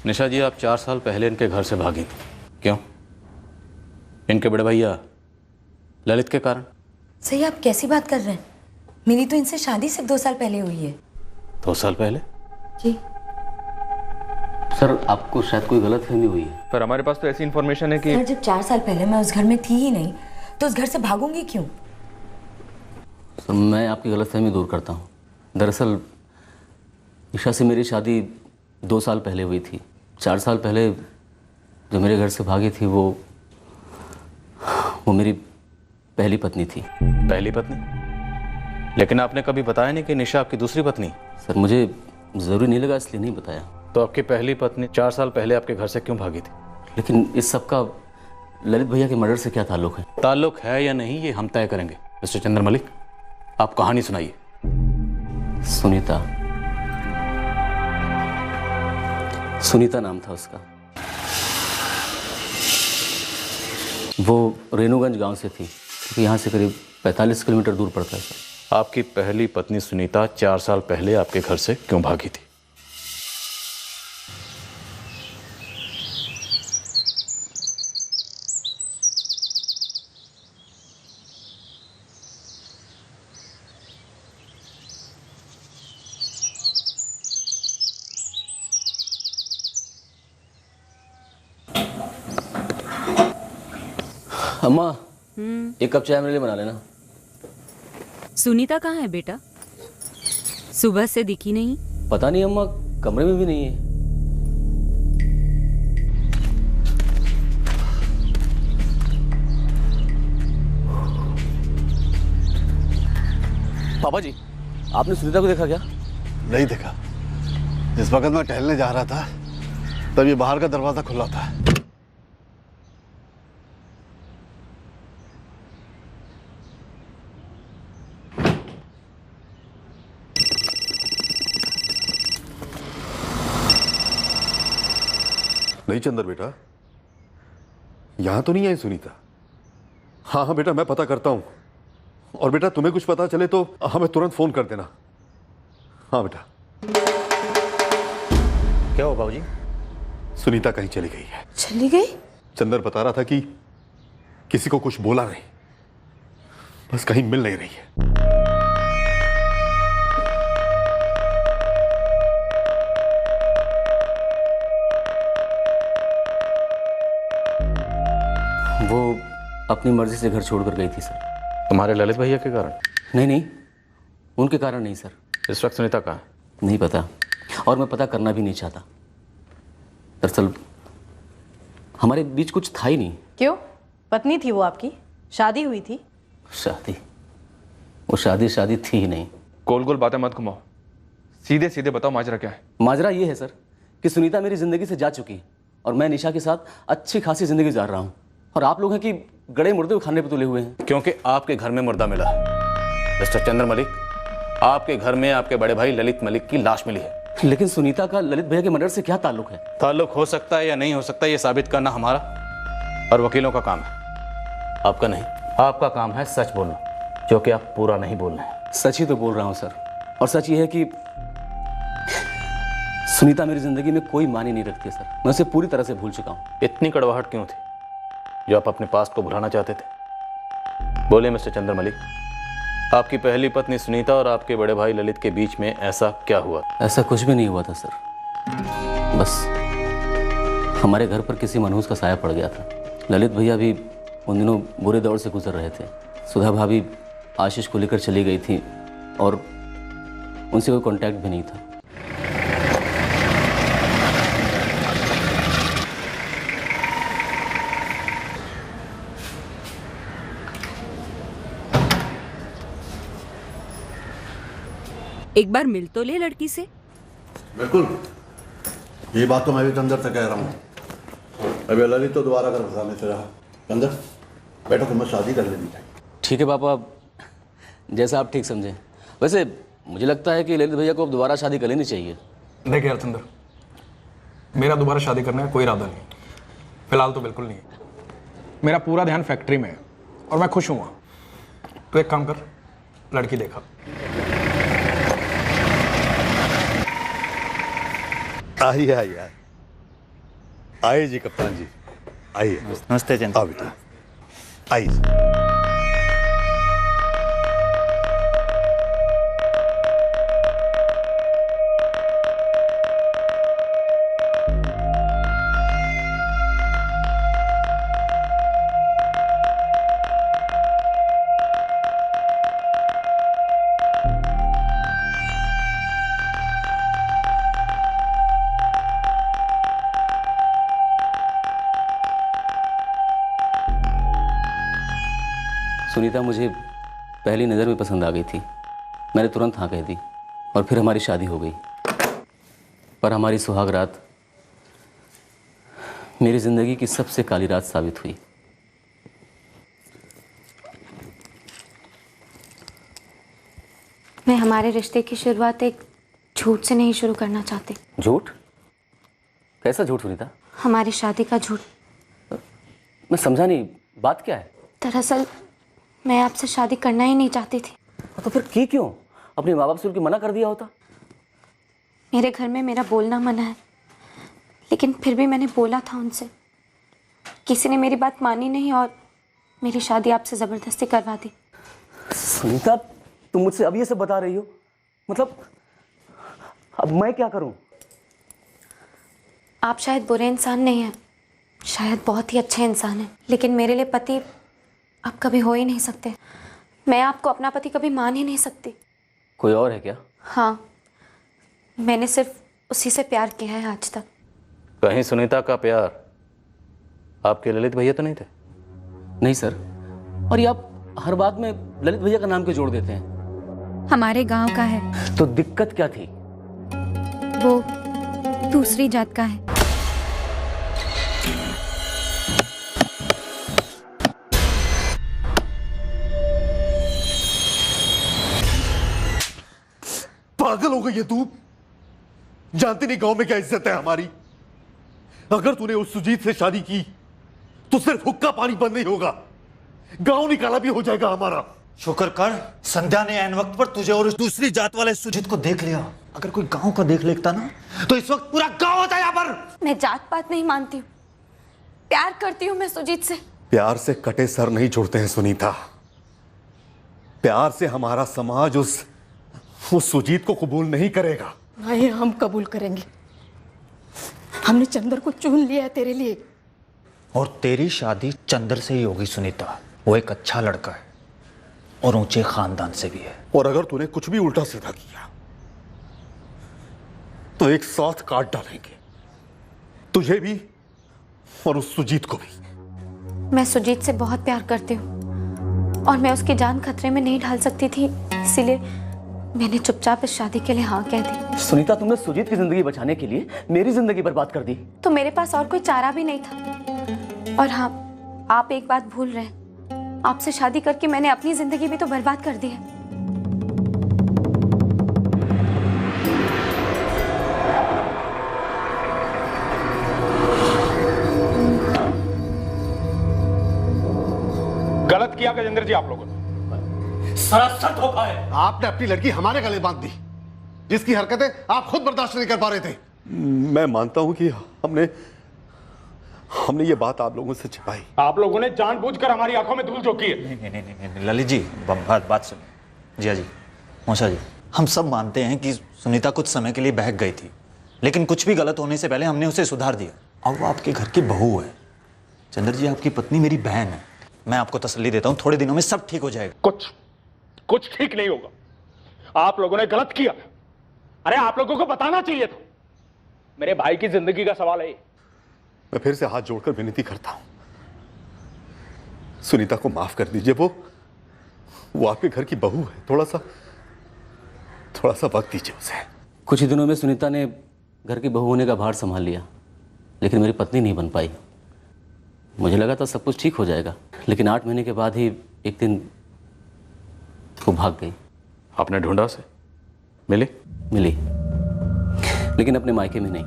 निशा जी, आप 4 साल पहले इनके घर से भागी। क्यों? इनके बड़े भैया ललित के कारण? सही, आप कैसी बात कर रहे हैं? मेरी तो इनसे शादी सिर्फ 2 साल पहले हुई है। 2 साल पहले? जी सर, आपको शायद कोई गलतफहमी हुई है। पर हमारे पास तो ऐसी इन्फॉर्मेशन है कि सर, जब 4 साल पहले मैं उस घर में थी ही नहीं तो उस घर से भागूंगी क्यों? सर, मैं आपकी गलतफहमी दूर करता हूँ। दरअसल निशा से मेरी शादी 2 साल पहले हुई थी। 4 साल पहले जो मेरे घर से भागी थी वो मेरी पहली पत्नी थी। पहली पत्नी? लेकिन आपने कभी बताया नहीं कि निशा आपकी दूसरी पत्नी? सर, मुझे ज़रूरी नहीं लगा इसलिए नहीं बताया। तो आपकी पहली पत्नी 4 साल पहले आपके घर से क्यों भागी थी? लेकिन इस सब का ललित भैया के मर्डर से क्या ताल्लुक है? ताल्लुक है या नहीं ये हम तय करेंगे। मिस्टर चंद्र मलिक, आप कहानी सुनाइए। सुनीता नाम था उसका। वो रेणुगंज गांव से थी, क्योंकि यहाँ से करीब 45 किलोमीटर दूर पड़ता है सर। आपकी पहली पत्नी सुनीता 4 साल पहले आपके घर से क्यों भागी थी? अम्मा, एक कप चाय मेरे लिए बना लेना। सुनीता कहाँ है बेटा? सुबह से दिखी नहीं। पता नहीं अम्मा, कमरे में भी नहीं है। पापा जी, आपने सुनीता को देखा क्या? नहीं देखा। जिस वक्त मैं टहलने जा रहा था तब ये बाहर का दरवाजा खुला था। नहीं चंदर बेटा, यहां तो नहीं आई सुनीता। हाँ हाँ बेटा, मैं पता करता हूं। और बेटा, तुम्हें कुछ पता चले तो हमें तुरंत फोन कर देना। हाँ बेटा। क्या हुआ बाबूजी? सुनीता कहीं चली गई है। चली गई? चंदर बता रहा था कि किसी को कुछ बोला नहीं, बस कहीं मिल नहीं रही है। वो अपनी मर्जी से घर छोड़कर गई थी सर। तुम्हारे ललित भैया के कारण? नहीं, उनके कारण नहीं सर। इस वक्त सुनीता कहाँ है? नहीं पता, और मैं पता करना भी नहीं चाहता। दरअसल हमारे बीच कुछ था ही नहीं। क्यों? पत्नी थी वो आपकी? शादी हुई थी? शादी? वो शादी थी ही नहीं। गोल गोल बातें मत घुमाओ, सीधे सीधे बताओ माजरा क्या है। माजरा ये है सर कि सुनीता मेरी जिंदगी से जा चुकी है और मैं निशा के साथ अच्छी खासी जिंदगी गुजार रहा हूँ, और आप लोग हैं कि गड़े मुर्दे खाने पे तुले हुए हैं। क्योंकि आपके घर में मुर्दा मिला है। मिस्टर चंद्र मलिक, आपके घर में आपके बड़े भाई ललित मलिक की लाश मिली है। लेकिन सुनीता का ललित भैया के मर्डर से क्या ताल्लुक है? ताल्लुक हो सकता है या नहीं हो सकता, ये साबित करना हमारा और वकीलों का काम है, आपका नहीं। आपका काम है सच बोलना, जो कि आप पूरा नहीं बोल रहे हैं। सच ही तो बोल रहा हूँ सर, और सच ये है कि सुनीता मेरी जिंदगी में कोई मानी नहीं रखती सर। मैं उसे पूरी तरह से भूल चुका हूँ। इतनी कड़वाहट क्यों थी जो आप अपने पास्ट को भुलाना चाहते थे? बोले मिस्टर चंद्र मलिक, आपकी पहली पत्नी सुनीता और आपके बड़े भाई ललित के बीच में ऐसा क्या हुआ? ऐसा कुछ भी नहीं हुआ था सर, बस हमारे घर पर किसी मनहूस का साया पड़ गया था। ललित भैया भी उन दिनों बुरे दौर से गुजर रहे थे। सुधा भाभी आशीष को लेकर चली गई थी और उनसे कोई कांटेक्ट भी नहीं था। एक बार मिल तो ले लड़की से। बिल्कुल, ये बात तो मैं भी चंदर से कह रहा हूँ। अभी ललित तो दोबारा कर फंसाने से रहा। चंदर बेटा, तुम्हें शादी कर लेनी चाहिए। ठीक है पापा, जैसा आप ठीक समझें। वैसे मुझे लगता है कि ललित भैया को अब दोबारा शादी कर लेनी चाहिए। देख यार चंदर, मेरा दोबारा शादी करने का कोई इरादा नहीं, फिलहाल तो बिल्कुल नहीं है। मेरा पूरा ध्यान फैक्ट्री में है और मैं खुश हूँ वहाँ। तो एक काम कर, लड़की देखा। आइए आइए। आइए जी कप्तान जी, आइए। नमस्ते चंद्र। आओ बेटा, आइए। सुनीता मुझे पहली नज़र में पसंद आ गई थी। मैंने तुरंत हाँ कह दी और फिर हमारी शादी हो गई। पर हमारी सुहाग रात मेरी ज़िंदगी की सबसे काली रात साबित हुई। मैं हमारे रिश्ते की शुरुआत एक झूठ से नहीं शुरू करना चाहती। झूठ? कैसा झूठ सुनीता? हमारी शादी का झूठ। मैं समझा नहीं, बात क्या है? दरअसल मैं आपसे शादी करना ही नहीं चाहती थी। तो फिर की क्यों? अपने माँ बाप से उनकी मना कर दिया होता। मेरे घर में मेरा बोलना मना है, लेकिन फिर भी मैंने बोला था उनसे। किसी ने मेरी बात मानी नहीं और मेरी शादी आपसे ज़बरदस्ती करवा दी। सुनीता, तुम मुझसे अब ये सब बता रही हो? मतलब अब मैं क्या करूं? आप शायद बुरे इंसान नहीं हैं, शायद बहुत ही अच्छे इंसान हैं, लेकिन मेरे लिए पति आप कभी हो ही नहीं सकते। मैं आपको अपना पति कभी मान ही नहीं सकती। कोई और है क्या? हाँ, मैंने सिर्फ उसी से प्यार किया है आज तक। कहीं सुनीता का प्यार आपके ललित भैया तो नहीं थे? नहीं सर। और ये आप हर बात में ललित भैया का नाम क्यों जोड़ देते हैं? हमारे गांव का है। तो दिक्कत क्या थी? वो दूसरी जात का है। पागल हो गई है तू? जानती नहीं गांव में क्या इज्जत है हमारी? अगर तूने उस सुजीत से शादी की तो सिर्फ हुक्का पानी बंद नहीं होगा, गांव निकाला भी हो जाएगा हमारा। शुक्र कर संध्या ने ऐन वक्त पर तुझे और उस दूसरी जात वाले सुजीत को देख लिया। अगर कोई गांव का देख लेता ना तो इस वक्त पूरा गांव होता यहाँ पर। मैं जात पात नहीं मानती हूँ, प्यार करती हूँ मैं सुजीत से। प्यार से कटे सर नहीं जुड़ते हैं सुनीता। प्यार से हमारा समाज उस सुजीत को कबूल नहीं करेगा। नहीं, हम कबूल करेंगे। हमने चंदर को चुन लिया है तेरे लिए। और तेरी शादी चंदर से ही होगी सुनीता। वो एक अच्छा लड़का है और ऊंचे खानदान से भी है। और अगर तूने कुछ भी उल्टा सीधा किया तो एक साथ काट डालेंगे, तुझे भी और उस सुजीत को भी। मैं सुजीत से बहुत प्यार करती हूँ और मैं उसकी जान खतरे में नहीं डाल सकती थी, इसीलिए मैंने चुपचाप इस शादी के लिए हाँ कह दी। सुनीता, तुमने सुजीत की जिंदगी बचाने के लिए मेरी जिंदगी बर्बाद कर दी। तो मेरे पास और कोई चारा भी नहीं था। और हाँ, आप एक बात भूल रहे हैं, आपसे शादी करके मैंने अपनी जिंदगी भी तो बर्बाद कर दी है। गलत किया गजेंद्र जी आप लोगों ने। सरासर धोखा है। आपने अपनी लड़की हमारे गले बांध दी, जिसकी हरकतें आप खुद बर्दाश्त नहीं कर पा रहे थे। मैं मानता हूं कि हमने ये बात आप लोगों से छिपाई। आप लोगों ने जानबूझकर हमारी आंखों में धूल झोंकी है। नहीं, ललित जी बात सुनिए। जिया जी, मौसा जी, हम सब मानते हैं कि सुनीता कुछ समय के लिए बहक गई थी, लेकिन कुछ भी गलत होने से पहले हमने उसे सुधार दिया और वो आपके घर की बहू है। चंद्र जी आपकी पत्नी मेरी बहन है। मैं आपको तसल्ली देता हूँ, थोड़े दिनों में सब ठीक हो जाएगा। कुछ ठीक नहीं होगा। आप लोगों ने गलत किया। अरे आप लोगों को बताना चाहिए था। मेरे भाई की जिंदगी का सवाल है। मैं फिर से हाथ जोड़कर विनती करता हूं, सुनीता को माफ कर दीजिए। वो आपके घर की बहू है। थोड़ा सा वक्त दीजिए उसे। कुछ ही दिनों में सुनीता ने घर की बहू होने का भार संभाल लिया, लेकिन मेरी पत्नी नहीं बन पाई। मुझे लगा था सब कुछ ठीक हो जाएगा, लेकिन 8 महीने के बाद ही एक दिन वो भाग गई। आपने ढूंढा उसे? मिली? मिली, लेकिन अपने मायके में नहीं।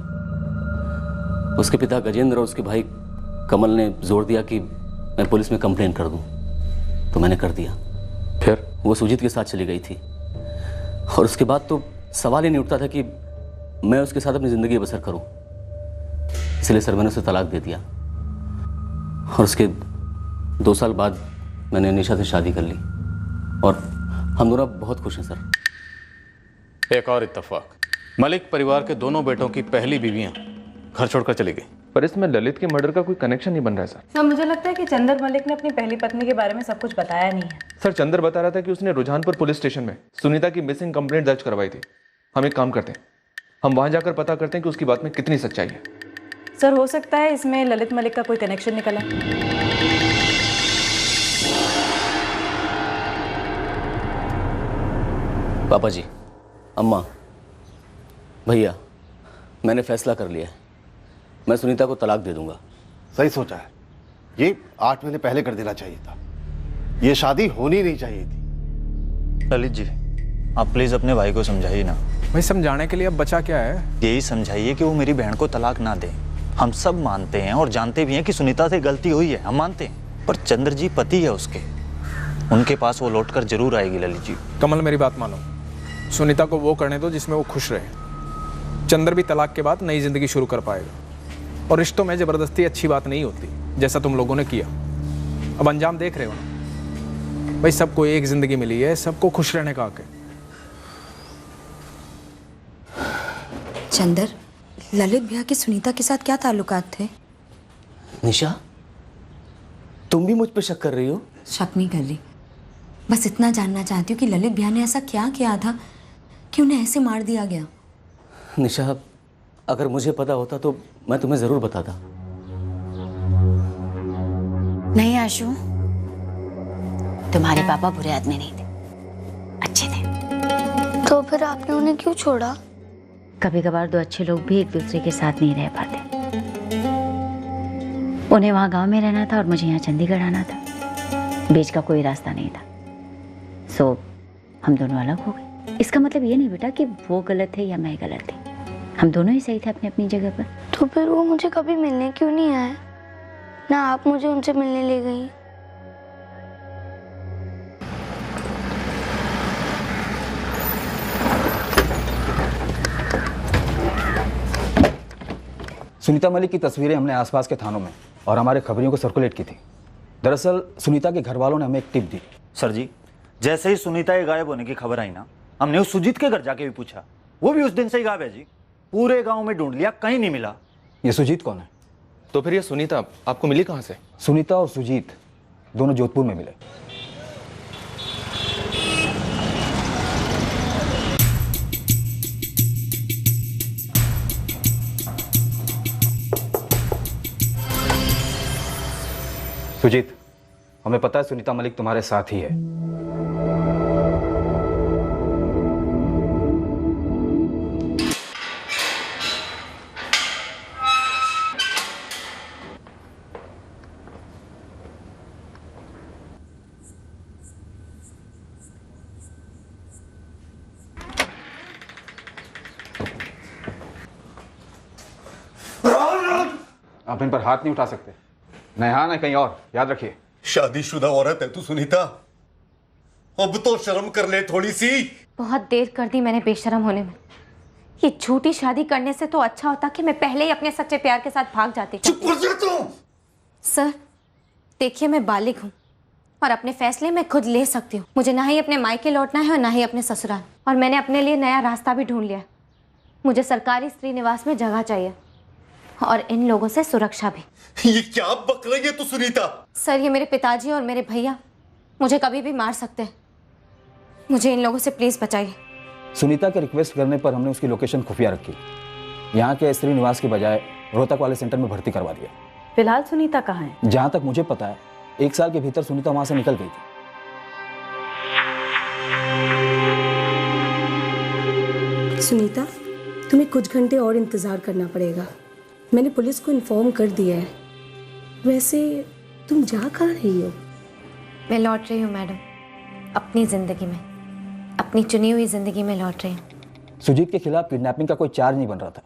उसके पिता गजेंद्र और उसके भाई कमल ने जोर दिया कि मैं पुलिस में कंप्लेन कर दूं, तो मैंने कर दिया। फिर वो सुजीत के साथ चली गई थी और उसके बाद तो सवाल ही नहीं उठता था कि मैं उसके साथ अपनी ज़िंदगी बसर करूं। इसलिए सर मैंने उसे तलाक दे दिया और उसके 2 साल बाद मैंने निशा से शादी कर ली और हम दोनों बहुत खुश हैं सर। एक और इत्तेफाक, मलिक परिवार के दोनों बेटों की पहली बीवियां घर छोड़कर चली गई। पर इसमें ललित के मर्डर का कोई कनेक्शन नहीं बन रहा है सर। सर मुझे लगता है कि चंदर मलिक ने अपनी पहली पत्नी के बारे में सब कुछ बताया नहीं है। सर चंदर बता रहा था कि उसने रुझानपुर पुलिस स्टेशन में सुनीता की मिसिंग कंप्लेंट दर्ज करवाई थी। हम एक काम करते हैं, हम वहां जाकर पता करते हैं कि उसकी बात में कितनी सच्चाई है। सर हो सकता है इसमें ललित मलिक का कोई कनेक्शन निकला। पापा जी, अम्मा, भैया, मैंने फैसला कर लिया है, मैं सुनीता को तलाक दे दूंगा। सही सोचा है, ये 8 महीने पहले कर देना चाहिए था, ये शादी होनी नहीं चाहिए थी। ललित जी, आप प्लीज अपने भाई को समझाइए ना। भाई समझाने के लिए अब बचा क्या है? यही समझाइए कि वो मेरी बहन को तलाक ना दे। हम सब मानते हैं और जानते भी हैं कि सुनीता से गलती हुई है, हम मानते हैं, पर चंद्र जी पति है उसके, उनके पास वो लौट कर जरूर आएगी। ललित जी, कमल मेरी बात मानो, सुनीता को वो करने दो जिसमें वो खुश रहे। चंद्र भी तलाक के बाद नई जिंदगी शुरू कर पाएगा और रिश्तों में जबरदस्ती अच्छी बात नहीं होती, जैसा तुम लोगों ने किया। अब अंजाम देख रहे हो ना भाई, सबको एक जिंदगी मिली है, सबको खुश रहने का हक है। चंदर, ललित भैया के सुनीता के साथ क्या ताल्लुकात थे? निशा, तुम भी मुझ पे शक कर रही हो? शक नहीं कर रही, बस इतना जानना चाहती हूँ कि ललित भैया ने ऐसा क्या किया था कि उन्हें ऐसे मार दिया गया। निशा, अगर मुझे पता होता तो मैं तुम्हें जरूर बताता। नहीं आशु, तुम्हारे पापा बुरे आदमी नहीं थे, अच्छे थे। तो फिर आपने उन्हें क्यों छोड़ा? कभी कभार 2 अच्छे लोग भी एक दूसरे के साथ नहीं रह पाते। उन्हें वहां गांव में रहना था और मुझे यहाँ चंडीगढ़ आना था, बीच का कोई रास्ता नहीं था। सो हम दोनों अलग हो गए। इसका मतलब ये नहीं बेटा कि वो गलत है या मैं गलत थी, हम दोनों ही सही थे अपनी अपनी जगह पर। तो फिर वो मुझे कभी मिलने क्यों नहीं आए? ना आप मुझे उनसे मिलने ले गई। सुनीता मलिक की तस्वीरें हमने आसपास के थानों में और हमारे खबरियों को सर्कुलेट की थी। दरअसल सुनीता के घर वालों ने हमें एक टिप दी। सर जी, जैसे ही सुनीता के गायब होने की खबर आई ना, हमने उस सुजीत के घर जाके भी पूछा, वो भी उस दिन से ही गायब है जी। पूरे गांव में ढूंढ लिया, कहीं नहीं मिला। ये सुजीत कौन है? तो फिर ये सुनीता आपको मिली कहाँ से? सुनीता और सुजीत दोनों जोधपुर में मिले। सुजीत, हमें पता है सुनीता मलिक तुम्हारे साथ ही है। आप इन पर हाथ नहीं उठा सकते, न यहाँ न कहीं और, याद रखिए। शादीशुदा औरत है तू सुनीता, अब तो शर्म कर ले थोड़ी सी। बहुत देर कर दी मैंने बेशरम होने में। ये झूठी शादी करने से तो अच्छा होता कि मैं पहले ही अपने सच्चे प्यार के साथ भाग जाती। चुप कर जा तू। सर देखिए, मैं बालिग हूँ और अपने फैसले मैं खुद ले सकती हूँ। मुझे ना ही अपने मायके लौटना है और ना ही अपने ससुराल, और मैंने अपने लिए नया रास्ता भी ढूंढ लिया। मुझे सरकारी स्त्री निवास में जगह चाहिए और इन लोगों से सुरक्षा भी। ये क्या बक रही है तू सुनीता? सर ये मेरे पिताजी और मेरे भैया मुझे कभी भी मार सकते हैं, मुझे इन लोगों से प्लीज बचाइए। सुनीता के रिक्वेस्ट करने पर हमने उसकी लोकेशन खुफिया रखी, यहाँ के स्त्री निवास के बजाय रोहतक वाले सेंटर में भर्ती करवा दिया। फिलहाल सुनीता कहाँ है? जहाँ तक मुझे पता है 1 साल के भीतर सुनीता वहां से निकल गई थी। सुनीता, तुम्हें कुछ घंटे और इंतज़ार करना पड़ेगा। मैंने पुलिस को इन्फॉर्म कर दिया है। वैसे तुम जा कहाँ रही हो? मैं लौट रही हूँ मैडम, अपनी ज़िंदगी में, अपनी चुनी हुई ज़िंदगी में लौट रही हूँ। सुजीत के खिलाफ किडनैपिंग का कोई चार्ज नहीं बन रहा था,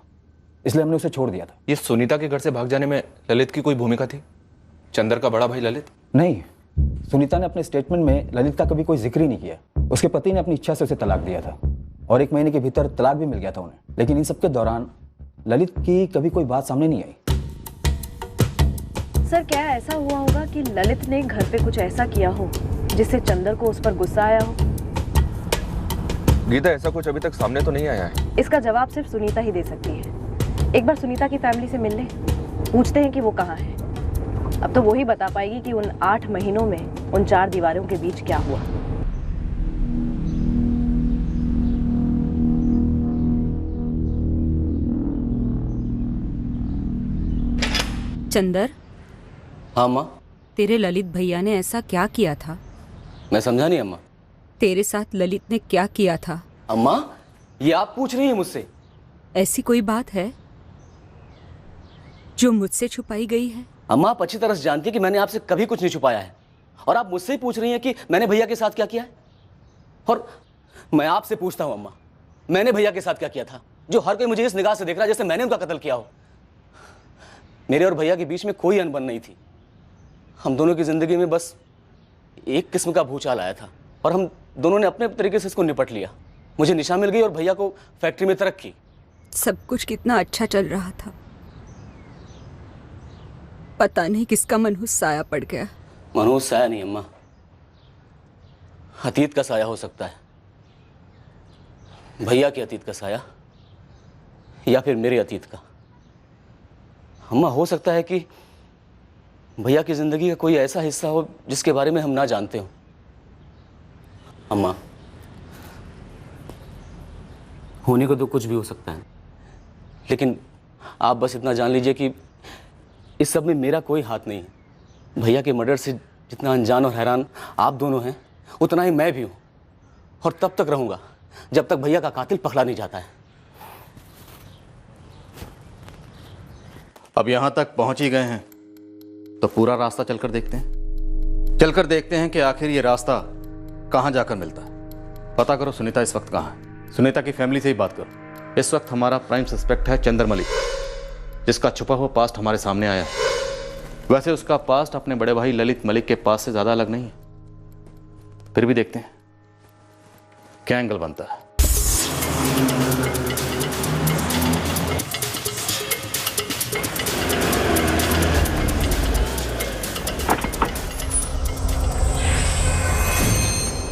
इसलिए हमने उसे छोड़ दिया था। ये सुनीता के घर से भाग जाने में ललित की कोई भूमिका थी? चंदर का बड़ा भाई ललित? नहीं, सुनीता ने अपने स्टेटमेंट में ललित का कभी कोई जिक्र ही नहीं किया। उसके पति ने अपनी इच्छा से उसे तलाक दिया था और 1 महीने के भीतर तलाक भी मिल गया था उन्हें। लेकिन इन सबके दौरान ललित की कभी कोई बात सामने नहीं आई। सर क्या ऐसा हुआ होगा कि ललित ने घर पे कुछ ऐसा किया हो जिससे चंदर को उस पर गुस्सा आया हो? गीता, ऐसा कुछ अभी तक सामने तो नहीं आया है। इसका जवाब सिर्फ सुनीता ही दे सकती है। एक बार सुनीता की फैमिली से मिल ले, पूछते हैं कि वो कहाँ है। अब तो वो ही बता पाएगी कि उन 8 महीनों में उन 4 दीवारों के बीच क्या हुआ। चंदर, हाँ अम्मा। तेरे ललित भैया ने ऐसा क्या किया था? मैं समझा नहीं अम्मा। तेरे साथ ललित ने क्या किया था? अम्मा, ये आप पूछ रही हैं मुझसे? ऐसी कोई बात है जो मुझसे छुपाई गई है? अम्मा, आप अच्छी तरह से जानती है कि मैंने आपसे कभी कुछ नहीं छुपाया है, और आप मुझसे ही पूछ रही हैं कि मैंने भैया के साथ क्या किया है। और मैं आपसे पूछता हूं अम्मा, मैंने भैया के साथ क्या किया था जो हर कोई मुझे इस निगाह से देख रहा है जैसे मैंने उनका कत्ल किया हो। मेरे और भैया के बीच में कोई अनबन नहीं थी। हम दोनों की जिंदगी में बस एक किस्म का भूचाल आया था और हम दोनों ने अपने तरीके से इसको निपट लिया। मुझे निशा मिल गई और भैया को फैक्ट्री में तरक्की। सब कुछ कितना अच्छा चल रहा था, पता नहीं किसका मनहूस साया पड़ गया। मनहूस साया नहीं अम्मा, अतीत का साया हो सकता है। भैया के अतीत का साया या फिर मेरे अतीत का। अम्मा, हो सकता है कि भैया की जिंदगी का कोई ऐसा हिस्सा हो जिसके बारे में हम ना जानते हो। अम्मा, होने को तो कुछ भी हो सकता है, लेकिन आप बस इतना जान लीजिए कि इस सब में मेरा कोई हाथ नहीं है। भैया के मर्डर से जितना अनजान और हैरान आप दोनों हैं, उतना ही मैं भी हूं, और तब तक रहूंगा जब तक भैया का कातिल पकड़ा नहीं जाता है। अब यहां तक पहुंच ही गए हैं तो पूरा रास्ता चलकर देखते हैं कि आखिर ये रास्ता कहां जाकर मिलता है। पता करो सुनीता इस वक्त कहां है। सुनीता की फैमिली से ही बात करो। इस वक्त हमारा प्राइम सस्पेक्ट है चंदर मलिक, जिसका छुपा हुआ पास्ट हमारे सामने आया है। वैसे उसका पास्ट अपने बड़े भाई ललित मलिक के पास से ज्यादा अलग नहीं है, फिर भी देखते हैं क्या एंगल बनता है।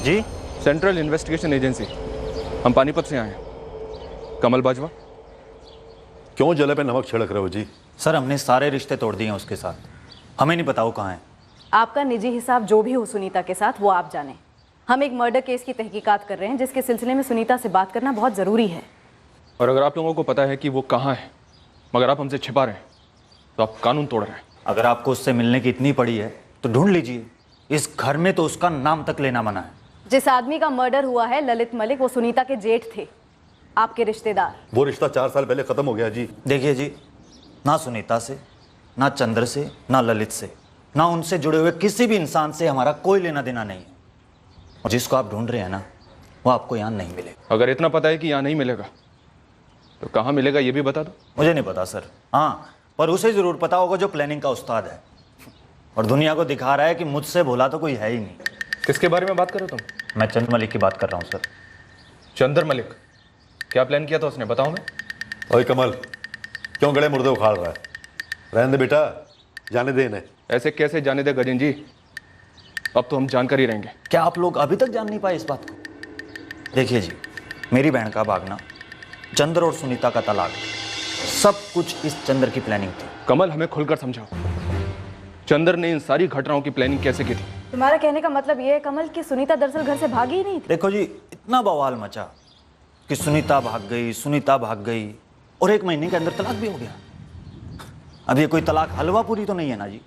जी, सेंट्रल इन्वेस्टिगेशन एजेंसी, हम पानीपत से आए हैं। कमल बाजवा। क्यों जले पे नमक छिड़क रहे हो जी? सर, हमने सारे रिश्ते तोड़ दिए हैं उसके साथ, हमें नहीं पता वो कहाँ है। आपका निजी हिसाब जो भी हो सुनीता के साथ वो आप जाने। हम एक मर्डर केस की तहकीकात कर रहे हैं जिसके सिलसिले में सुनीता से बात करना बहुत ज़रूरी है। और अगर आप लोगों को पता है कि वो कहाँ है मगर आप हमसे छिपा रहे हैं तो आप कानून तोड़ रहे हैं। अगर आपको उससे मिलने की इतनी पड़ी है तो ढूंढ लीजिए। इस घर में तो उसका नाम तक लेना मना है। जिस आदमी का मर्डर हुआ है ललित मलिक, वो सुनीता के जेठ थे, आपके रिश्तेदार। वो रिश्ता 4 साल पहले खत्म हो गया जी। देखिए जी, ना सुनीता से, ना चंद्र से, ना ललित से, ना उनसे जुड़े हुए किसी भी इंसान से हमारा कोई लेना देना नहीं है। और जिसको आप ढूंढ रहे हैं ना, वो आपको यहाँ नहीं मिलेगा। अगर इतना पता है कि यहाँ नहीं मिलेगा तो कहाँ मिलेगा ये भी बता दो। मुझे नहीं पता सर, हाँ, पर उसे जरूर पता होगा जो प्लानिंग का उस्ताद है और दुनिया को दिखा रहा है कि मुझसे भोला तो कोई है ही नहीं। किसके बारे में बात कर रहे हो तुम? मैं चंद्र मलिक की बात कर रहा हूँ सर। चंद्र मलिक? क्या प्लान किया था उसने, बताओ मैं। ओए कमल, क्यों गड़े मुर्दे उखाड़ रहा है? रहने दे बेटा, जाने दे इन्हें। ऐसे कैसे जाने दे गजन जी, अब तो हम जानकर ही रहेंगे। क्या आप लोग अभी तक जान नहीं पाए इस बात को? देखिए जी, मेरी बहन का भागना, चंद्र और सुनीता का तलाक, सब कुछ इस चंद्र की प्लानिंग थी। कमल, हमें खुलकर समझाओ, चंद्र ने इन सारी घटनाओं की प्लानिंग कैसे की थी? तुम्हारा कहने का मतलब ये है कमल कि सुनीता दरअसल घर से भागी ही नहीं थी? देखो जी, इतना बवाल मचा कि सुनीता भाग गई और 1 महीने के अंदर तलाक भी हो गया। अब ये कोई तलाक हलवा पूरी तो नहीं है ना जी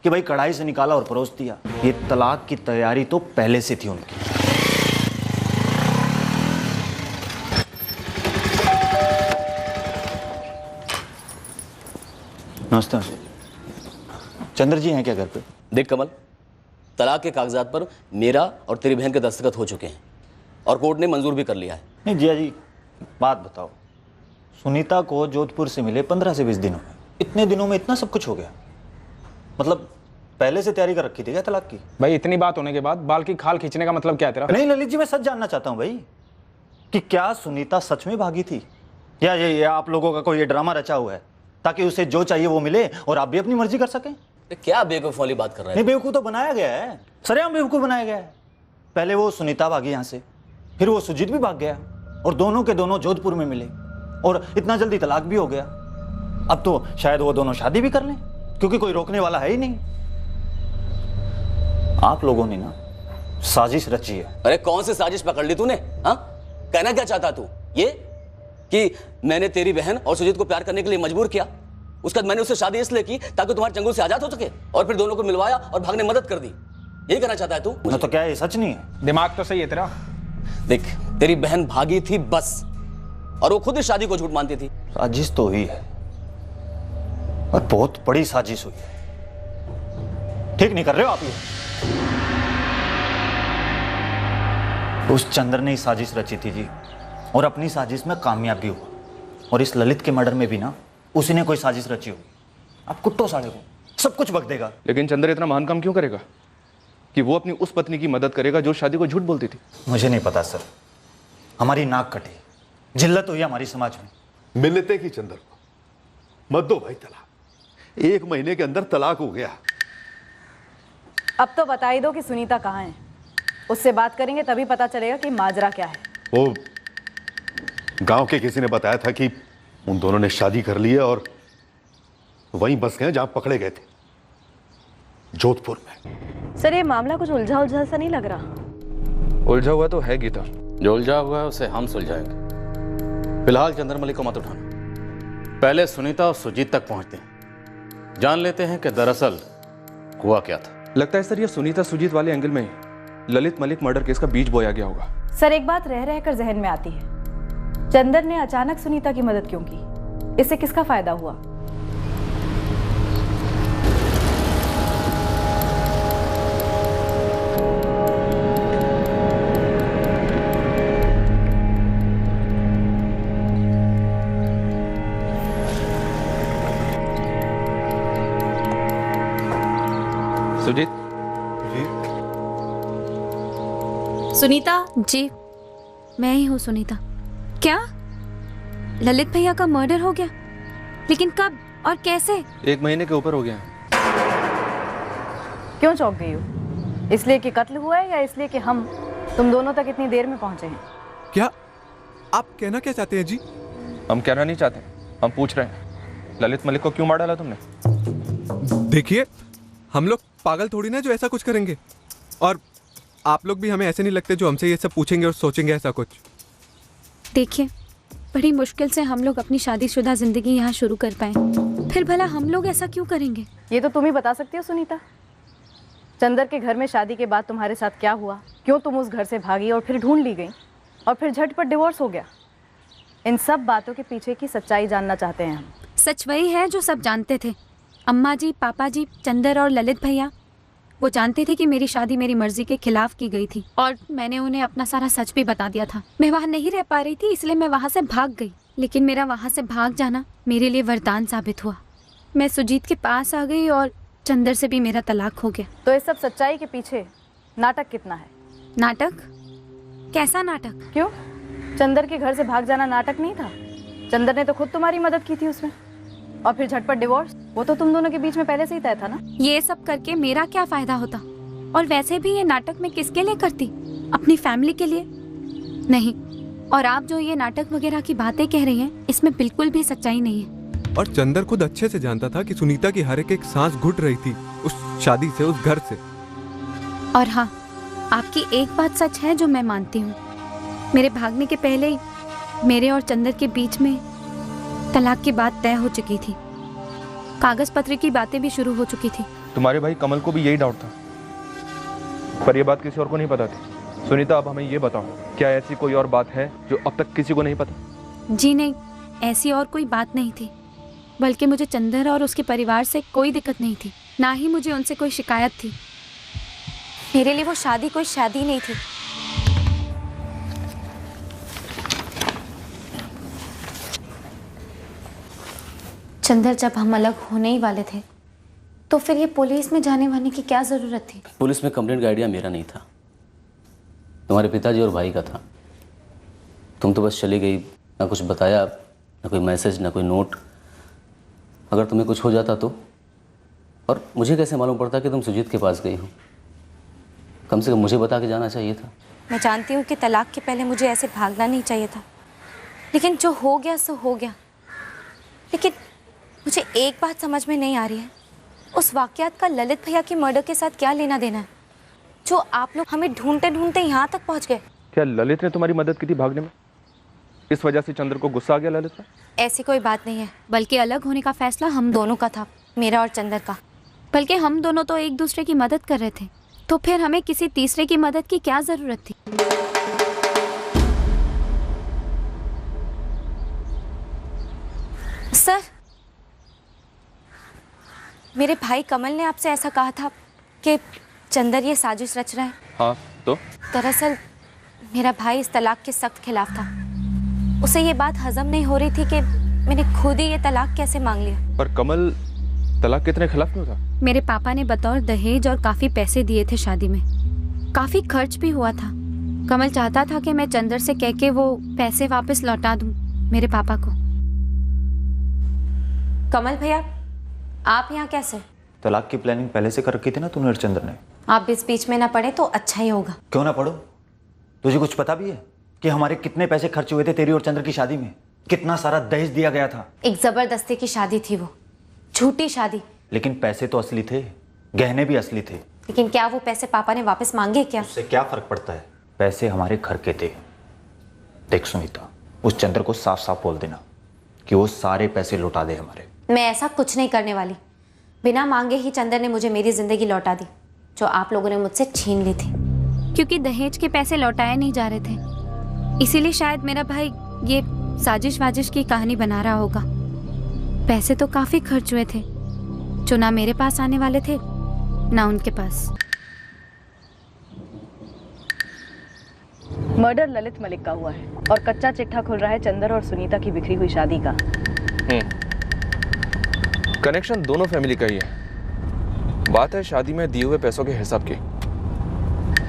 कि भाई कढ़ाई से निकाला और परोस दिया। ये तलाक की तैयारी तो पहले से थी उनकी। नमस्ते। चंद्र जी हैं क्या घर पे? देख कमल, तलाक के कागजात पर मेरा और तेरी बहन के दस्तखत हो चुके हैं और कोर्ट ने मंजूर भी कर लिया है। नहीं जिया जी, बात बताओ, सुनीता को जोधपुर से मिले 15 से 20 दिनों में, इतने दिनों में इतना सब कुछ हो गया? मतलब पहले से तैयारी कर रखी थी क्या तलाक की? भाई इतनी बात होने के बाद बाल की खाल खींचने का मतलब क्या है तेरा? नहीं ललित जी, मैं सच जानना चाहता हूँ भाई कि क्या सुनीता सच में भागी थी या ये आप लोगों का कोई ये ड्रामा रचा हुआ है ताकि उसे जो चाहिए वो मिले और आप भी अपनी मर्जी कर सकें? क्या बेवकूफ़ वाली बात कर रहा है? नहीं, बेवकूफ़ तो बनाया गया है, सरेआम बेवकूफ़ बनाया गया है। पहले वो सुनीता भागी यहाँ से, फिर वो सुजीत भी भाग गया और दोनों के दोनों जोधपुर में मिले और इतना जल्दी तलाक भी हो गया। अब तो शायद वो दोनों शादी भी कर लें, क्योंकि कोई रोकने वाला है ही नहीं। आप लोगों ने ना साजिश रची है। अरे कौन सी साजिश पकड़ ली तूने? हाँ, कहना क्या चाहता तू? ये कि मैंने तेरी बहन और सुजीत को प्यार करने के लिए मजबूर किया, उसके बाद मैंने उससे शादी इसलिए की ताकि तुम्हारे चंगुल से आजाद हो सके, और फिर दोनों को मिलवाया और भागने में मदद कर दी। यही कहना चाहता है तू? तो क्या ये सच नहीं है? दिमाग तो सही है तेरा। देख, तेरी बहन भागी थी बस, और वो खुद इस शादी को झूठ मानती थी। साजिश तो हुई है और बहुत बड़ी साजिश हुई है। ठीक नहीं कर रहे हो आप ये। उस चंद्र ने ही साजिश रची थी जी, और अपनी साजिश में कामयाब भी हुआ। और इस ललित के मर्डर में भी ना उसी ने कोई साजिश रची होगी। आप कुत्तों साले को सब कुछ बक देगा। लेकिन चंद्र इतना महान काम क्यों करेगा कि वो अपनी उस पत्नी की मदद करेगा जो शादी को झूठ बोलती थी? मुझे नहीं पता सर, हमारी नाक कटी, जिल्लत हुई हमारी समाज में। मिलते की चंद्र को मत दो भाई तलाक। 1 महीने के अंदर तलाक हो गया। अब तो बता ही दो कि सुनीता कहाँ है। उससे बात करेंगे तभी पता चलेगा कि माजरा क्या है। वो गांव के किसी ने बताया था कि उन दोनों ने शादी कर ली है और वहीं बस गए जहां पकड़े गए थे, जोधपुर में। सर, ये मामला कुछ उलझा उलझा सा नहीं लग रहा? उलझा हुआ तो है गीता। जो उलझा हुआ है उसे हम सुलझाएंगे। फिलहाल चंद्रमल्लिक को मत उठाना, पहले सुनीता और सुजीत तक पहुंचते हैं, जान लेते हैं कि दरअसल हुआ क्या था। लगता है सर ये सुनीता सुजीत वाले एंगल में ही ललित मलिक मर्डर केस का बीज बोया गया होगा। सर, एक बात रह रहकर जहन में आती है, चंदर ने अचानक सुनीता की मदद क्यों की? इससे किसका फायदा हुआ? सुजीत। सुनीता जी, मैं ही हूँ सुनीता। क्या ललित भैया का मर्डर हो गया? लेकिन कब और कैसे? 1 महीने के ऊपर हो गया है। क्यों चौंक गई हो? इसलिए कि कत्ल हुआ है या इसलिए कि हम तुम दोनों तक इतनी देर में पहुंचे हैं? क्या आप कहना क्या चाहते हैं जी? हम कहना नहीं चाहते, हम पूछ रहे हैं ललित मलिक को क्यों मार डाला तुमने? देखिए, हम लोग पागल थोड़ी ना जो ऐसा कुछ करेंगे, और आप लोग भी हमें ऐसे नहीं लगते जो हमसे ये सब पूछेंगे और सोचेंगे ऐसा कुछ। देखिए, बड़ी मुश्किल से हम लोग अपनी शादीशुदा जिंदगी यहाँ शुरू कर पाए, फिर भला हम लोग ऐसा क्यों करेंगे? ये तो तुम ही बता सकती हो सुनीता। चंदर के घर में शादी के बाद तुम्हारे साथ क्या हुआ, क्यों तुम उस घर से भागी और फिर ढूंढ ली गई और फिर झटपट डिवोर्स हो गया। इन सब बातों के पीछे की सच्चाई जानना चाहते हैं हम। सच वही है जो सब जानते थे। अम्मा जी, पापा जी, चंदर और ललित भैया, वो जानते थे कि मेरी शादी मेरी मर्जी के खिलाफ की गई थी, और मैंने उन्हें अपना सारा सच भी बता दिया था। मैं वहाँ नहीं रह पा रही थी, इसलिए मैं वहाँ से भाग गई। लेकिन मेरा वहाँ से भाग जाना मेरे लिए वरदान साबित हुआ। मैं सुजीत के पास आ गई और चंदर से भी मेरा तलाक हो गया। तो इस सब सच्चाई के पीछे नाटक कितना है? नाटक? कैसा नाटक? क्यों, चंदर के घर से भाग जाना नाटक नहीं था? चंदर ने तो खुद तुम्हारी मदद की थी उसमें, और फिर झटपट डिवोर्स, वो तो तुम दोनों के बीच में पहले से ही तय था ना। ये सब करके मेरा क्या फायदा होता? और वैसे भी ये नाटक मैं किसके लिए करती? अपनी फैमिली के लिए नहीं। और आप जो ये नाटक वगैरह की बातें कह रही हैं, इसमें बिल्कुल भी सच्चाई नहीं है। और चंदर खुद अच्छे से जानता था कि सुनीता की हर एक सांस घुट रही थी उस शादी से, उस घर से। और हाँ, आपकी एक बात सच है जो मैं मानती हूँ। मेरे भागने के पहले ही मेरे और चंदर के बीच में तलाक की बात तय हो चुकी थी। कागज पत्र की बातें भी शुरू हो चुकी थी। तुम्हारे भाई कमल को भी यही डाउट था, पर यह बात किसी और को नहीं पता थी। सुनीता, अब हमें ये बताओ, क्या ऐसी कोई और बात है जो अब तक किसी को नहीं पता? जी नहीं, ऐसी और कोई बात नहीं थी, बल्कि मुझे चंदर और उसके परिवार से कोई दिक्कत नहीं थी, ना ही मुझे उनसे कोई शिकायत थी। मेरे लिए वो शादी कोई शादी नहीं थी। चंदर, जब हम अलग होने ही वाले थे तो फिर ये पुलिस में जाने वाने की क्या ज़रूरत थी? पुलिस में कंप्लेंट का आइडिया मेरा नहीं था, तुम्हारे पिताजी और भाई का था। तुम तो बस चली गई, ना कुछ बताया, ना कोई मैसेज, ना कोई नोट। अगर तुम्हें कुछ हो जाता तो, और मुझे कैसे मालूम पड़ता कि तुम सुजीत के पास गई हो? कम से कम मुझे बता के जाना चाहिए था। मैं जानती हूँ कि तलाक के पहले मुझे ऐसे भागना नहीं चाहिए था, लेकिन जो हो गया सो हो गया। लेकिन मुझे एक बात समझ में नहीं आ रही है, उस वाकयात का ललित भैया की मर्डर के साथ क्या लेना देना है, जो आप लोग हमें ढूंढते ढूंढते यहाँ तक पहुँच गए। क्या ललित ने तुम्हारी मदद की थी भागने में? इस वजह से चंद्र को गुस्सा आ गया ललित पर? ऐसी कोई बात नहीं है, बल्कि अलग होने का फैसला हम दोनों का था, मेरा और चंदर का। बल्कि हम दोनों तो एक दूसरे की मदद कर रहे थे, तो फिर हमें किसी तीसरे की मदद की क्या जरूरत थी? सर, मेरे भाई कमल ने आपसे ऐसा कहा था कि चंदर ये साजिश रच रहा है। हाँ तो? दरअसल मेरा भाई इस तलाक के सख्त खिलाफ था। उसे ये बात हजम नहीं हो रही थी कि मैंने खुद ही ये तलाक कैसे मांग लिया। पर कमल तलाक कितने खिलाफ क्यों था? मेरे पापा ने बतौर दहेज और काफी पैसे दिए थे शादी में, काफी खर्च भी हुआ था। कमल चाहता था कि मैं चंदर से कह के वो पैसे वापस लौटा दूं मेरे पापा को। कमल भैया, आप यहाँ कैसे? तलाक की प्लानिंग पहले से कर रखी थी ना तूने और चंद्र ने। आप इस बीच में ना पड़े तो अच्छा ही होगा। क्यों ना पढ़ो? तुझे कुछ पता भी है कि हमारे कितने पैसे खर्च हुए थे तेरी और चंद्र की शादी में? कितना सारा दहेज दिया गया था। एक जबरदस्ती की शादी थी, वो झूठी शादी। लेकिन पैसे तो असली थे, गहने भी असली थे। लेकिन क्या वो पैसे पापा ने वापस मांगे क्या? उससे क्या फर्क पड़ता है? पैसे हमारे घर के थे। देख सुनीता, उस चंद्र को साफ साफ बोल देना कि वो सारे पैसे लौटा दे हमारे। मैं ऐसा कुछ नहीं करने वाली। बिना मांगे ही चंदर ने मुझे मेरी जिंदगी लौटा दी, जो आप लोगों ने मुझसे छीन ली थी। क्योंकि दहेज के पैसे लौटाए नहीं जा रहे थे, इसीलिए शायद मेरा भाई ये साजिश वाजिश की कहानी बना रहा होगा। पैसे तो काफी खर्च हुए थे, जो ना मेरे पास आने वाले थे ना उनके पास। मर्डर ललित मलिक का हुआ है और कच्चा चिट्ठा खुल रहा है चंदर और सुनीता की बिखरी हुई शादी का। कनेक्शन दोनों फैमिली का ही है। बात है शादी में दिए हुए पैसों के हिसाब की।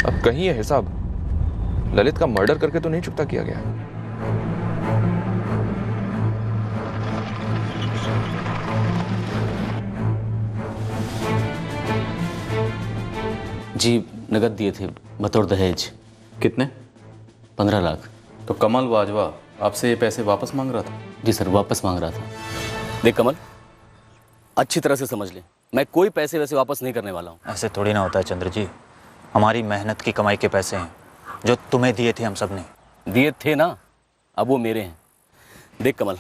अब कहीं ये हिसाब ललित का मर्डर करके तो नहीं चुकता किया गया? जी नगद दिए थे बतौर दहेज। कितने? 15 लाख। तो कमल बाजवा आपसे ये पैसे वापस मांग रहा था? जी सर, वापस मांग रहा था। देख कमल, अच्छी तरह से समझ ले, मैं कोई पैसे वैसे वापस नहीं करने वाला हूँ। ऐसे थोड़ी ना होता है चंद्र जी। हमारी मेहनत की कमाई के पैसे हैं जो तुम्हें दिए थे। हम सब ने दिए थे ना, अब वो मेरे हैं। देख कमल,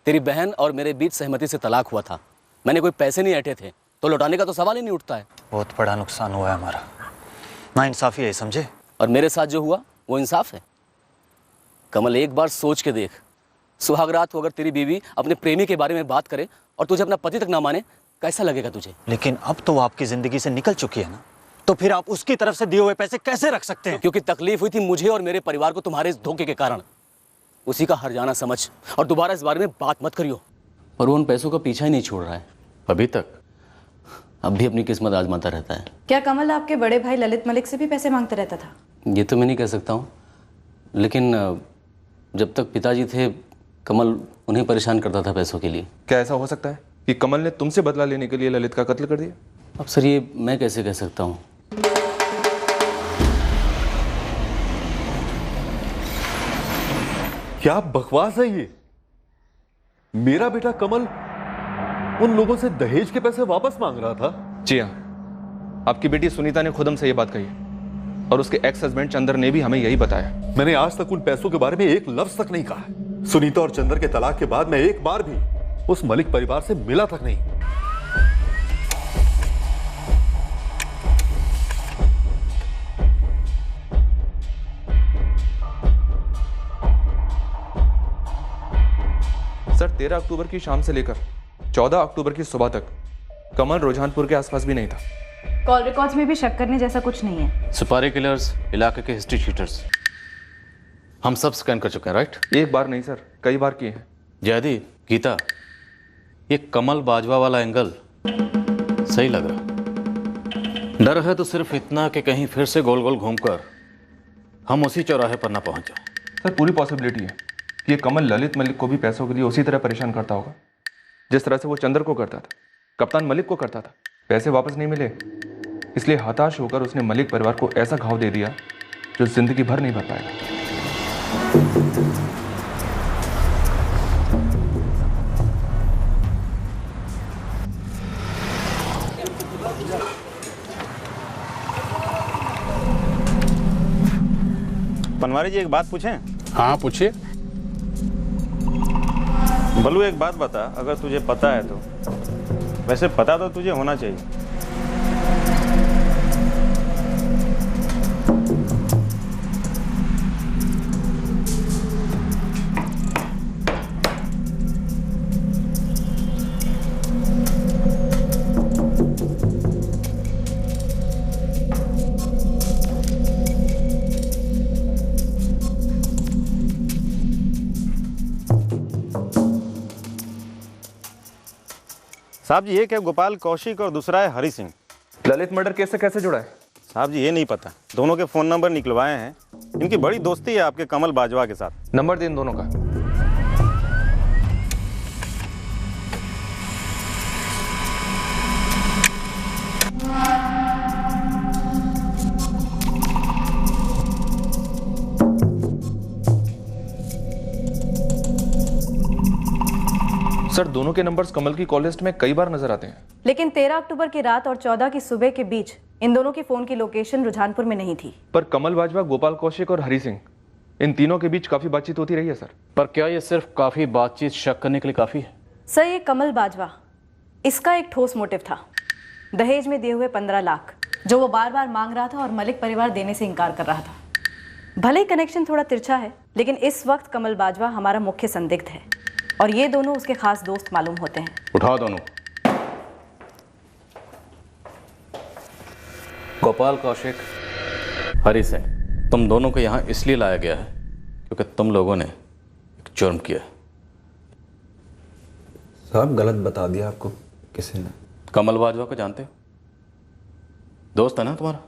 तेरी बहन और मेरे बीच सहमति से तलाक हुआ था। मैंने कोई पैसे नहीं ऐंठे थे, तो लौटाने का तो सवाल ही नहीं उठता है। बहुत बड़ा नुकसान हुआ है हमारा। ना इंसाफी है, समझे? और मेरे साथ जो हुआ वो इंसाफ है। कमल, एक बार सोच के देख, सुहाग रात को अगर तेरी बीवी अपने प्रेमी के बारे में बात करे और तुझे अपना पति तक ना माने, कैसा लगेगा तुझे? लेकिन अब तो वो आपकी जिंदगी से निकल चुकी है ना, तो फिर आप उसकी तरफ से दिए हुए पैसे कैसे रख सकते हैं? क्योंकि तकलीफ हुई थी मुझे और मेरे परिवार को तुम्हारे इस धोखे के कारण। उसी का हर्जाना समझ और दोबारा इस बारे में बात मत करियो। पर वो उन पैसों का पीछा ही नहीं छोड़ रहा है अभी तक। अब भी अपनी किस्मत आजमाता रहता है। क्या कमल आपके बड़े भाई ललित मलिक से भी पैसे मांगता रहता था? ये तो मैं नहीं कह सकता हूँ, लेकिन जब तक पिताजी थे कमल उन्हें परेशान करता था पैसों के लिए। क्या ऐसा हो सकता है कि कमल ने तुमसे बदला लेने के लिए ललित का कत्ल कर दिया? अब सर ये मैं कैसे कह सकता हूँ? क्या बकवास है ये? मेरा बेटा कमल उन लोगों से दहेज के पैसे वापस मांग रहा था? जी हाँ, आपकी बेटी सुनीता ने खुद हमसे ये बात कही है और उसके एक्स हस्बैंड चंदर ने भी हमें यही बताया। मैंने आज तक उन पैसों के बारे में एक लफ्ज तक नहीं कहा। सुनीता और चंदर के तलाक के बाद मैं एक बार भी उस मलिक परिवार से मिला तक नहीं। सर, 13 अक्टूबर की शाम से लेकर 14 अक्टूबर की सुबह तक कमल रुझानपुर के आसपास भी नहीं था। कॉल रिकॉर्ड्स में भी शक करने जैसा कुछ नहीं है। सुपारी किलर्स, इलाके के हिस्ट्री शीटर्स, हम सब स्कैन कर चुके हैं, राइट? एक बार नहीं सर, कई बार किए हैं। जयदी, गीता, ये कमल बाजवा वाला एंगल सही लग रहा। डर है तो सिर्फ इतना कि कहीं फिर से गोल गोल घूमकर हम उसी चौराहे पर ना पहुंच जाए। सर, पूरी पॉसिबिलिटी है कि ये कमल ललित मलिक को भी पैसों के लिए उसी तरह परेशान करता होगा जिस तरह से वो चंद्र को करता था, कप्तान मलिक को करता था। पैसे वापस नहीं मिले, इसलिए हताश होकर उसने मलिक परिवार को ऐसा घाव दे दिया जो जिंदगी भर नहीं भर पाएगा। पनवारी जी, एक बात पूछें? हाँ पूछिए। बल्लू, एक बात बता, अगर तुझे पता है तो। वैसे पता तो तुझे होना चाहिए। साहब जी, एक है गोपाल कौशिक और दूसरा है हरि सिंह। ललित मर्डर केस से कैसे जुड़ा है? साहब जी, ये नहीं पता। दोनों के फ़ोन नंबर निकलवाए हैं। इनकी बड़ी दोस्ती है आपके कमल बाजवा के साथ। नंबर दे इन दोनों का। सर, दोनों के नंबर्स कमल की कॉल लिस्ट में कई बार नजर आते हैं, लेकिन 13 अक्टूबर की रात और 14 की सुबह के बीच इन दोनों की फोन की लोकेशन रुझानपुर में नहीं थी। पर कमल बाजवा, गोपाल कौशिक और हरि सिंह, इन तीनों के बीच काफी बातचीत होती रही है सर। पर क्या ये सिर्फ काफ़ी बातचीत शक करने के लिए काफ़ी है? सर, ये कमल बाजवा, इसका एक ठोस मोटिव था। दहेज में दिए हुए 15 लाख जो वो बार बार मांग रहा था और मलिक परिवार देने से इनकार कर रहा था। भले ही कनेक्शन थोड़ा तिरछा है, लेकिन इस वक्त कमल बाजवा हमारा मुख्य संदिग्ध है और ये दोनों उसके खास दोस्त मालूम होते हैं। उठाओ दोनों। गोपाल कौशिक, हरि सिंह, तुम दोनों को यहाँ इसलिए लाया गया है क्योंकि तुम लोगों ने एक जुर्म किया। साहब, गलत बता दिया आपको किसी ने। कमल बाजवा को जानते हो? दोस्त है ना तुम्हारा?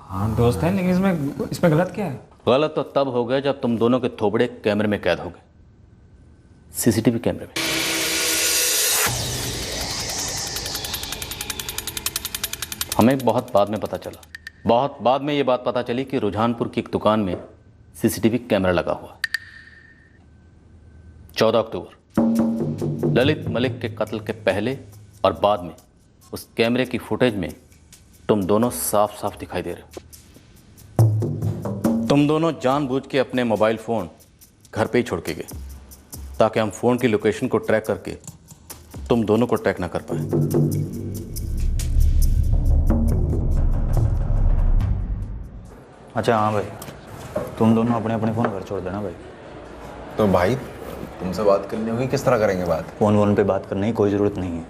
हाँ दोस्त है, लेकिन इसमें गलत क्या है? गलत तो तब हो गया जब तुम दोनों के थोबड़े कैमरे में कैद हो गए, सीसीटीवी कैमरे में। हमें बहुत बाद में पता चला, बहुत बाद में ये बात पता चली कि रुझानपुर की एक दुकान में सीसीटीवी कैमरा लगा हुआ। 14 अक्टूबर ललित मलिक के कत्ल के पहले और बाद में उस कैमरे की फुटेज में तुम दोनों साफ साफ दिखाई दे रहे हो। तुम दोनों जानबूझ के अपने मोबाइल फ़ोन घर पे ही छोड़ के गए ताकि हम फ़ोन की लोकेशन को ट्रैक करके तुम दोनों को ट्रैक ना कर पाए। अच्छा हाँ भाई, तुम दोनों अपने अपने फ़ोन घर छोड़ देना भाई। तो भाई तुमसे बात करनी होगी, किस तरह करेंगे बात? फ़ोन पे बात करने की कोई ज़रूरत नहीं है।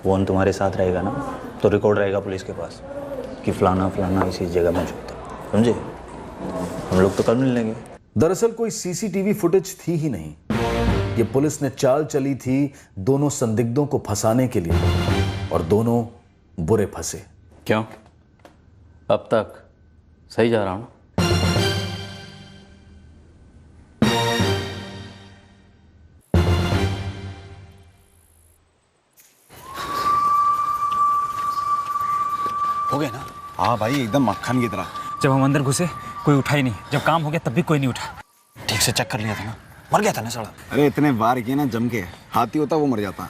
फ़ोन तुम्हारे साथ रहेगा ना, तो रिकॉर्ड रहेगा पुलिस के पास कि फलाना फलाना इसी जगह मौजूद था, समझे? हम लोग तो कल मिल लेंगे। दरअसल कोई सीसीटीवी फुटेज थी ही नहीं। ये पुलिस ने चाल चली थी दोनों संदिग्धों को फंसाने के लिए, और दोनों बुरे फंसे। क्यों? अब तक सही जा रहा हूं ना? हो गया ना? हाँ भाई, एकदम मक्खन की तरह। जब हम अंदर घुसे कोई उठा ही नहीं, जब काम हो गया तब भी कोई नहीं उठा। ठीक से चेक कर लिया था ना, मर गया था ना साला। अरे इतने बार किए ना जम के, हाथी होता वो मर जाता।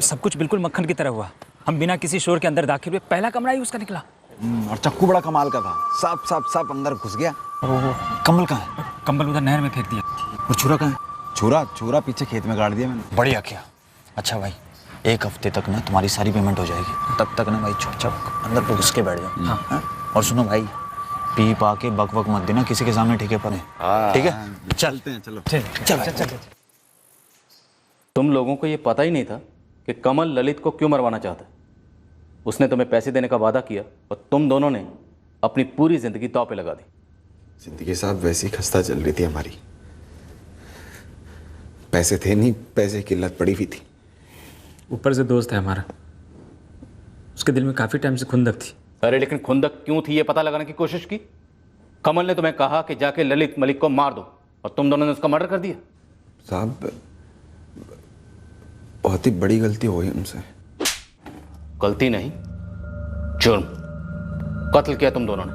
सब कुछ बिल्कुल मक्खन की तरह हुआ। हम बिना किसी शोर के अंदर दाखिल हुए, पहला कमरा ही उसका निकला। और चक्कू बड़ा कमाल का था, साफ साफ साफ अंदर घुस गया। कम्बल कहाँ है? कम्बल उधर नहर में फेंक दिया। और छुरा कहाँ है? छुरा पीछे खेत में गाड़ दिया मैंने। बढ़िया किया। अच्छा भाई, 1 हफ्ते तक ना तुम्हारी सारी पेमेंट हो जाएगी। तब तक ना भाई चुपचाप अंदर पे घुस के बैठ जाओ। हाँ? और सुनो भाई, पी पा के बक बक मत देना किसी के सामने, ठीक है? ठीक है, चलते हैं। चलो चल। तुम लोगों को ये पता ही नहीं था कि कमल ललित को क्यों मरवाना चाहता है। उसने तुम्हें पैसे देने का वादा किया और तुम दोनों ने अपनी पूरी जिंदगी दांव पे लगा दी। जिंदगी साहब वैसी खस्ता चल रही थी हमारी, पैसे थे नहीं, पैसे की लत पड़ी हुई थी। ऊपर से दोस्त है हमारा, उसके दिल में काफी टाइम से खुंदक थी। अरे लेकिन खुंदक क्यों थी ये पता लगाने की कोशिश की। कमल ने तुम्हें कहा कि जाके ललित मलिक को मार दो और तुम दोनों ने उसका मर्डर कर दिया। साहब बहुत ही बड़ी गलती हो गई हमसे। गलती नहीं, जुर्म। कत्ल किया तुम दोनों ने,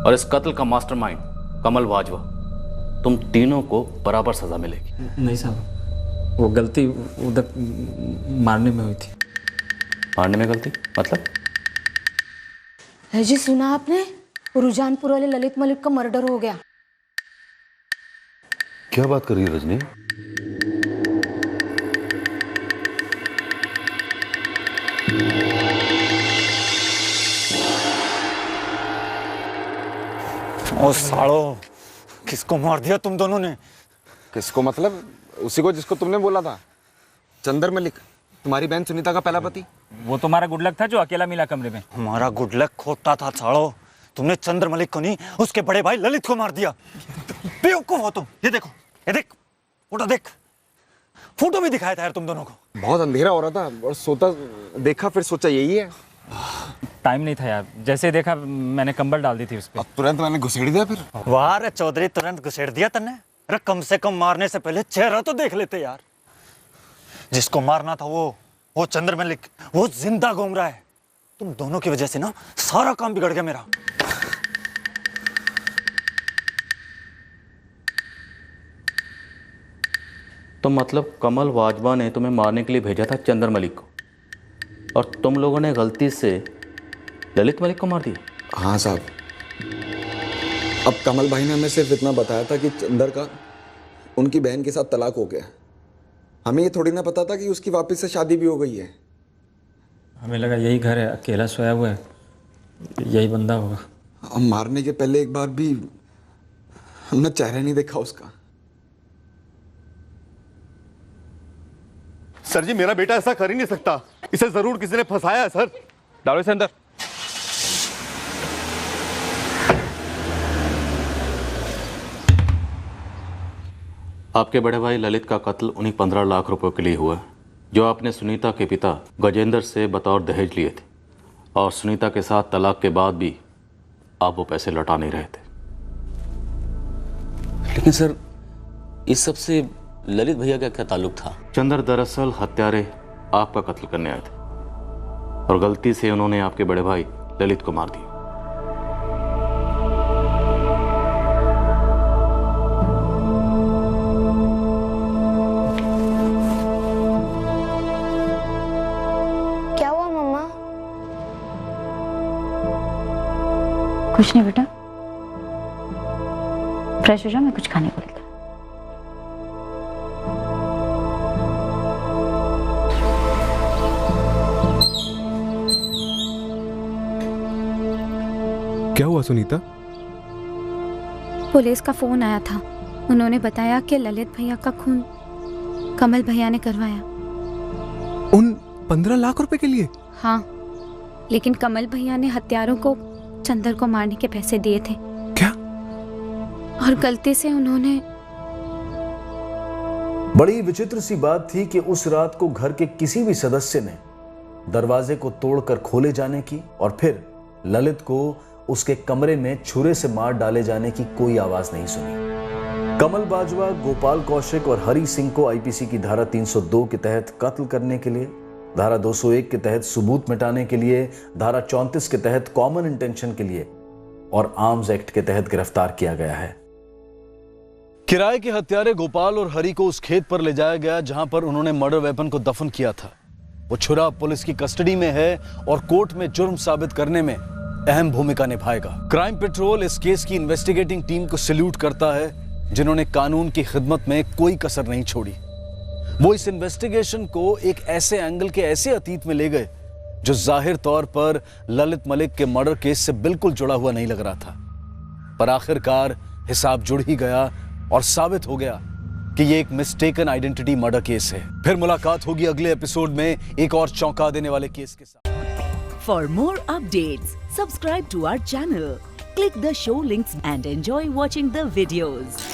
और इस कत्ल का मास्टरमाइंड कमल बाजवा। तुम तीनों को बराबर सजा मिलेगी। नहीं साहब, वो गलती उधर मारने में हुई थी। मारने में गलती मतलब? जी सुना आपने, रुजानपुर वाले ललित मलिक का मर्डर हो गया। क्या बात कर रही है रजनी? ओ सालो, किसको मार दिया तुम दोनों ने? किसको मतलब? उसी को जिसको तुमने बोला था, चंदर मलिक, तुम्हारी बहन सुनीता का पहला पति। वो तुम्हारा गुड लक था जो अकेला मिला कमरे में। हमारा गुड लक खोटा था सालो। तुमने चंद्र मलिक को नहीं, उसके बड़े भाई ललित को मार दिया। बेवकूफ हो तुम। ये देखो, ये देख, फोटो देख, फोटो भी दिखाया था यार तुम दोनों को। बहुत अंधेरा हो रहा था और सोता देखा, फिर सोचा यही है। टाइम नहीं था यार, जैसे देखा मैंने कंबल डाल दी थी उस पे। अब तुरंत मैंने घुसेड़ दिया फिर। वाह रे चौधरी, तुरंत घुसेड़ दिया तन्ने। अरे कम से कम मारने से पहले चेहरा तो देख लेते यार। जिसको मारना था वो चंद्र मलिक, वो जिंदा घूम रहा है। तुम दोनों की वजह से ना सारा काम बिगड़ गया मेरा। तो मतलब कमल बाजवा ने तुम्हें मारने के लिए भेजा था चंदर मलिक को, और तुम लोगों ने गलती से ललित मलिक को मार दिया। हाँ साहब, अब कमल भाई ने हमें सिर्फ इतना बताया था कि चंदर का उनकी बहन के साथ तलाक हो गया। हमें ये थोड़ी ना पता था कि उसकी वापस से शादी भी हो गई है। हमें लगा यही घर है, अकेला सोया हुआ है, यही बंदा होगा। हम मारने के पहले एक बार भी हमने चेहरा नहीं देखा उसका। सर जी, मेरा बेटा ऐसा कर ही नहीं सकता। इसे जरूर किसी ने फंसाया है सर। डालो इसे अंदर। आपके बड़े भाई ललित का कत्ल उन्हीं 15 लाख रुपए के लिए हुआ जो आपने सुनीता के पिता गजेंद्र से बतौर दहेज लिए थे, और सुनीता के साथ तलाक के बाद भी आप वो पैसे लौटा नहीं रहे थे। लेकिन सर, इस सब से ललित भैया का क्या ताल्लुक था? चंदर दरअसल हत्यारे आपका कत्ल करने आए थे और गलती से उन्होंने आपके बड़े भाई ललित को मार दिया। क्या हुआ मम्मा? कुछ नहीं बेटा, फ्रेश हो जाओ, मैं कुछ खाने को लेकर। क्या हुआ सुनीता? पुलिस का फोन आया था। उन्होंने बताया कि ललित भैया का खून कमल भैया ने करवाया। उन 15 लाख रुपए के लिए? हाँ, लेकिन कमल भैया ने हत्यारों को चंदर को मारने के पैसे दिए थे। क्या? और गलती से उन्होंने। बड़ी विचित्र सी बात थी कि उस रात को घर के किसी भी सदस्य ने दरवाजे को तोड़कर खोले जाने की और फिर ललित को उसके कमरे में छुरे से मार डाले जाने की कोई आवाज नहीं सुनी। कमल बाजवा, गोपाल कौशिक और हरि सिंह को आईपीसी की धारा 302 के तहत कत्ल करने के लिए, धारा 201 के तहत सबूत मिटाने के लिए, धारा 34 के तहत कॉमन इंटेंशन के लिए और आर्म्स एक्ट के तहत गिरफ्तार किया गया है। किराए के हत्यारे गोपाल और हरि को उस खेत पर ले जाया गया जहां पर उन्होंने मर्डर वेपन को दफन किया था। वो छुरा पुलिस की कस्टडी में है और कोर्ट में जुर्म साबित करने में अहम भूमिका निभाएगा। क्राइम पेट्रोल इस केस की इन्वेस्टिगेटिंग टीम को सैल्यूट करता है, जिन्होंने कानून की खिदमत में कोई कसर नहीं छोड़ी। वो इस इन्वेस्टिगेशन को एक ऐसे एंगल के ऐसे अतीत में ले गए जो जाहिर तौर पर ललित मलिक के मर्डर केस से बिल्कुल जुड़ा हुआ नहीं लग रहा था, पर आखिरकार हिसाब जुड़ ही गया और साबित हो गया कि ये एक मिस्टेकन आइडेंटिटी मर्डर केस है। फिर मुलाकात होगी अगले एपिसोड में एक और चौंका देने वाले केस के साथ। For more updates, subscribe to our channel, click the show links and enjoy watching the videos.